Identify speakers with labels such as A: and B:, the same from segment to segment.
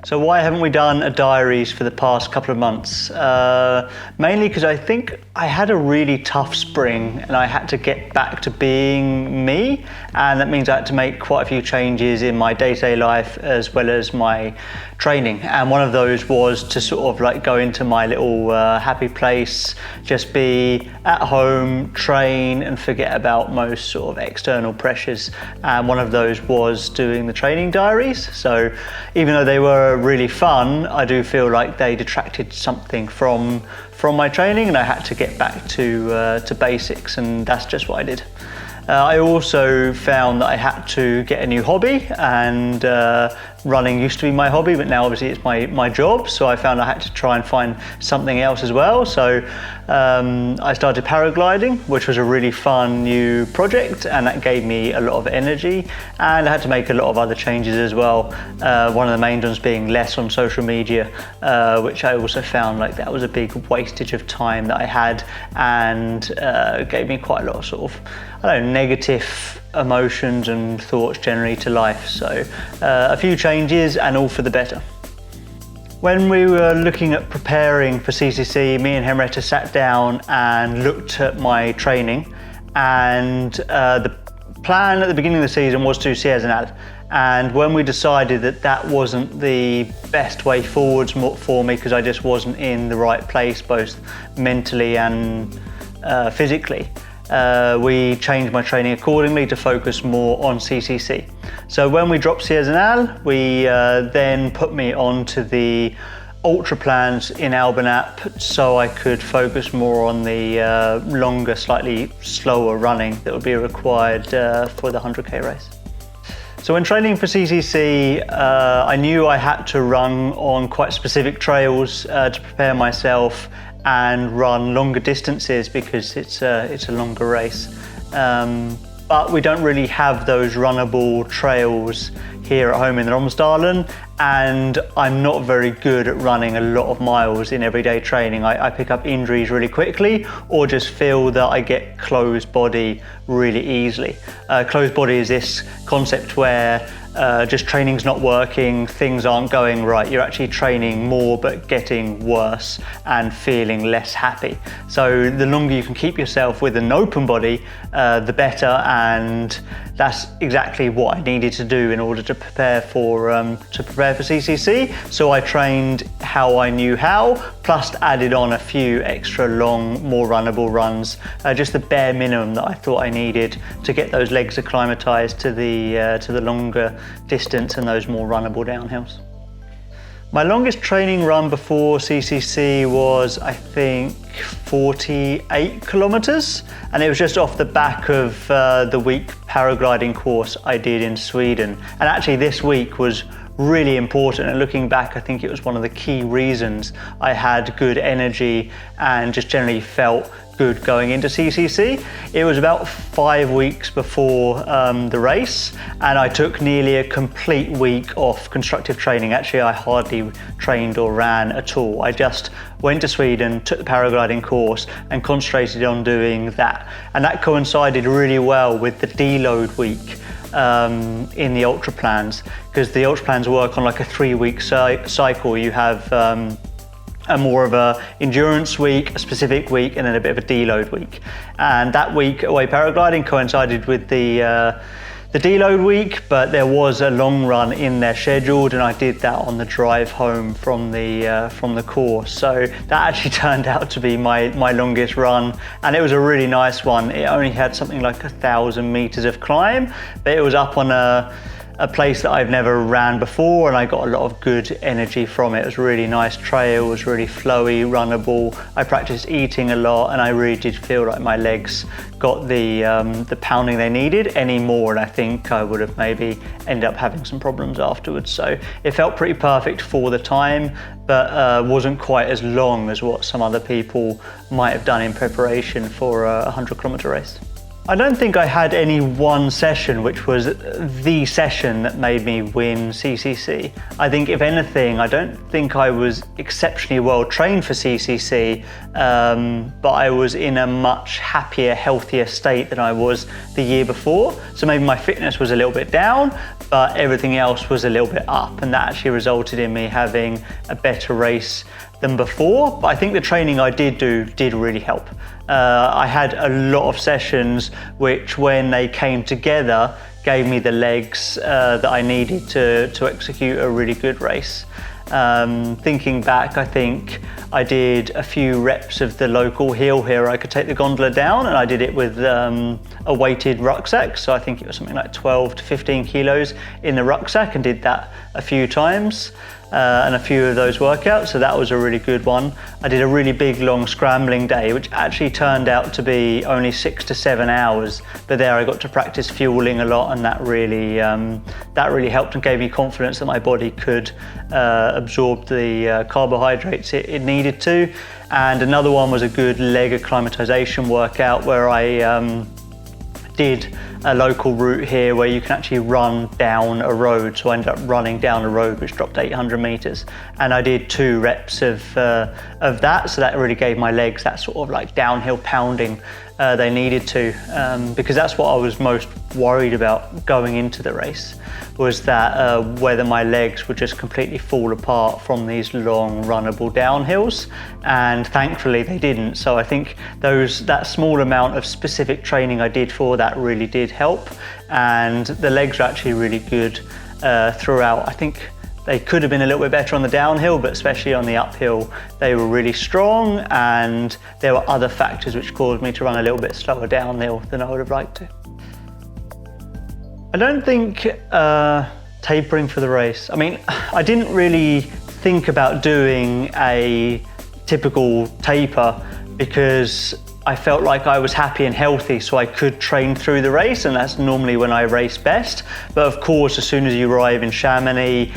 A: So why haven't we done a diaries for the past couple of months? Mainly because I think I had a really tough spring and I had to get back to being me, and that means I had to make quite a few changes in my day-to-day life as well as my training. And one of those was to sort of like go into my little happy place, just be at home, train and forget about most sort of external pressures. And one of those was doing the training diaries. So even though they were really fun, I do feel like they detracted something from my training, and I had to get back to basics, and that's just what I did. I also found that I had to get a new hobby, and running used to be my hobby, but now obviously it's my job, so I found I had to try and find something else as well. So I started paragliding, which was a really fun new project, and that gave me a lot of energy, and I had to make a lot of other changes as well. One of the main ones being less on social media, which I also found like that was a big wastage of time that I had, and gave me quite a lot of sort of, I don't know, negative emotions and thoughts generally to life. So a few changes, and all for the better. When we were looking at preparing for CCC, me and Henrietta sat down and looked at my training, and the plan at the beginning of the season was to do Sierre. And when we decided that that wasn't the best way forwards for me, because I just wasn't in the right place both mentally and physically, we changed my training accordingly to focus more on CCC. So when we dropped Sierre, we then put me onto the ultra plans in Albon app, so I could focus more on the longer, slightly slower running that would be required for the 100k race. So when training for CCC, I knew I had to run on quite specific trails to prepare myself and run longer distances, because it's a longer race. But we don't really have those runnable trails here at home in the Romsdalen, and I'm not very good at running a lot of miles in everyday training. I pick up injuries really quickly, or just feel that I get closed body really easily. Closed body is this concept where just training's not working, things aren't going right. You're actually training more but getting worse and feeling less happy. So the longer you can keep yourself with an open body, the better, and that's exactly what I needed to do in order to prepare for CCC. So I trained how I knew how, plus added on a few extra long, more runnable runs, just the bare minimum that I thought I needed to get those legs acclimatized to the longer distance and those more runnable downhills. My longest training run before CCC was, I think, 48 kilometers, and it was just off the back of the week paragliding course I did in Sweden. And actually this week was really important, and looking back, I think it was one of the key reasons I had good energy and just generally felt good going into CCC. It was about 5 weeks before the race, and I took nearly a complete week off constructive training. Actually, I hardly trained or ran at all. I just went to Sweden, took the paragliding course and concentrated on doing that. And that coincided really well with the deload week in the ultra plans, because the ultra plans work on like a 3-week cycle. You have a more of a endurance week, a specific week, and then a bit of a deload week. And that week away paragliding coincided with the deload week, but there was a long run in there scheduled, and I did that on the drive home from the course. So that actually turned out to be my longest run, and it was a really nice one. It only had something like 1,000 meters of climb, but it was up on a place that I've never ran before, and I got a lot of good energy from it. It was a really nice trail, it was really flowy, runnable. I practiced eating a lot, and I really did feel like my legs got the pounding they needed any more, and I think I would have maybe ended up having some problems afterwards. So it felt pretty perfect for the time, but wasn't quite as long as what some other people might have done in preparation for a 100-kilometer race. I don't think I had any one session which was the session that made me win CCC. I think if anything, I don't think I was exceptionally well trained for CCC, but I was in a much happier, healthier state than I was the year before. So maybe my fitness was a little bit down, but everything else was a little bit up, and that actually resulted in me having a better race than before. But I think the training I did do did really help. I had a lot of sessions which, when they came together, gave me the legs that I needed to execute a really good race. Thinking back, I think I did a few reps of the local hill here. I could take the gondola down, and I did it with a weighted rucksack. So I think it was something like 12 to 15 kilos in the rucksack, and did that a few times. And a few of those workouts, so that was a really good one. I did a really big long scrambling day, which actually turned out to be only 6 to 7 hours, but there I got to practice fueling a lot, and that really helped and gave me confidence that my body could absorb the carbohydrates it needed to. And another one was a good leg acclimatization workout where I did a local route here where you can actually run down a road. So I ended up running down a road which dropped 800 meters, and I did 2 reps of that. So that really gave my legs that sort of like downhill pounding they needed to, because that's what I was most worried about going into the race, was that whether my legs would just completely fall apart from these long runnable downhills, and thankfully they didn't. So I think that small amount of specific training I did for that really did help, and the legs are actually really good throughout. I think they could have been a little bit better on the downhill, but especially on the uphill, they were really strong, and there were other factors which caused me to run a little bit slower downhill than I would have liked to. I don't think tapering for the race. I mean, I didn't really think about doing a typical taper because I felt like I was happy and healthy, so I could train through the race, and that's normally when I race best. But of course, as soon as you arrive in Chamonix,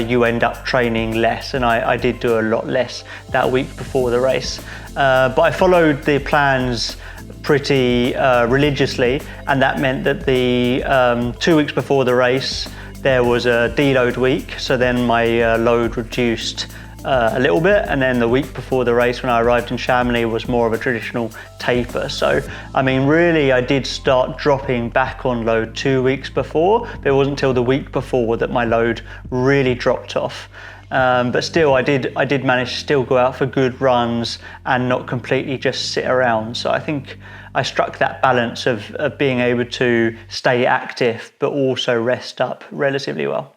A: you end up training less, and I did do a lot less that week before the race. But I followed the plans pretty religiously, and that meant that the 2 weeks before the race, there was a deload week, so then my load reduced a little bit, and then the week before the race when I arrived in Chamonix was more of a traditional taper. So I mean, really I did start dropping back on load 2 weeks before, but it wasn't until the week before that my load really dropped off. But still, I did manage to still go out for good runs and not completely just sit around. So I think I struck that balance of being able to stay active but also rest up relatively well.